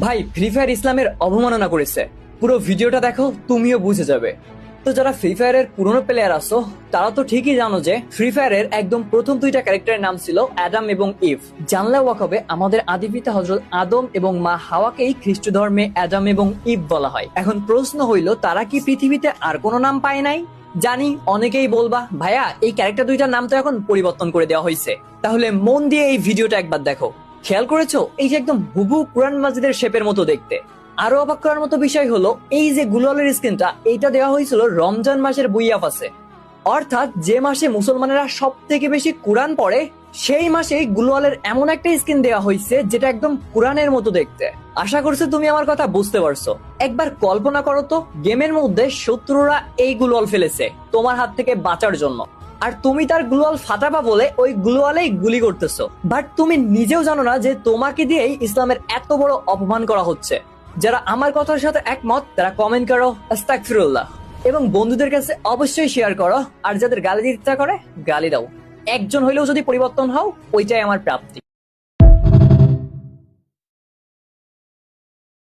ভাই free fire ইসলামের অবমাননা করেছে। পুরো ভিডিওটা দেখো, তুমিও বুঝে যাবে। তো যারা ফ্রি ফায়ারের পুরনো প্লেয়ার আছো তারা তো ঠিকই জানো যে ফ্রি ফায়ারের একদম প্রথম দুইটা ক্যারেক্টারের নাম ছিল অ্যাডাম এবং ইভ। জানলে অবাক হবে, আমাদের আদিপিতা হযরত আদম এবং মা হাওয়াকেই খ্রিস্ট ধর্মে অ্যাডাম এবং ইভ বলা হয়। এখন প্রশ্ন হইল, তারা কি পৃথিবীতে আর কোনো নাম পায় নাই? জানি অনেকেই বলবা, ভাইয়া এই ক্যারেক্টার দুইটার নাম তো এখন পরিবর্তন করে দেওয়া হয়েছে। তাহলে মন দিয়ে এই ভিডিওটা একবার দেখো। খেয়াল করেছো, এই যে একদম হুবহু কুরআন মাজিদের শেপের মতো দেখতে। আরো অবাক করার মতো বিষয় হলো, এই যে গুলালের স্ক্রিনটা, এইটা দেওয়া হয়েছিল রমজান মাসের বুইয়াফাসে, অর্থাৎ যে মাসে মুসলমানেরা সব থেকে বেশি কোরআন পড়ে সেই মাসে গুলওয়ালের এমন একটা স্কিন দেওয়া হয়েছে যেটা একদম কোরআনের মতো দেখতে। আশা করছি তুমি আমার কথা বুঝতে পারছো। একবার কল্পনা করো তো, গেমের মধ্যে শত্রুরা এই গুলওয়াল ফেলেছে তোমার হাত থেকে বাঁচার জন্য, আর তুমি তার গ্লোয়াল ফাটাবা বলে ওই গ্লোয়ালেই গুলি করতেছো। বাট তুমি নিজেও জানো না যে তোমাকে দিয়েই ইসলামের এত বড় অপমান করা হচ্ছে। যারা আমার কথার সাথে একমত তারা কমেন্ট করো আস্তাগফিরুল্লাহ, এবং বন্ধুদের কাছে অবশ্যই শেয়ার করো। আর যাদের গালি দিতে ইচ্ছা করে গালি দাও। একজন হইলেও যদি পরিবর্তন হও, ওইটাই আমার প্রাপ্তি।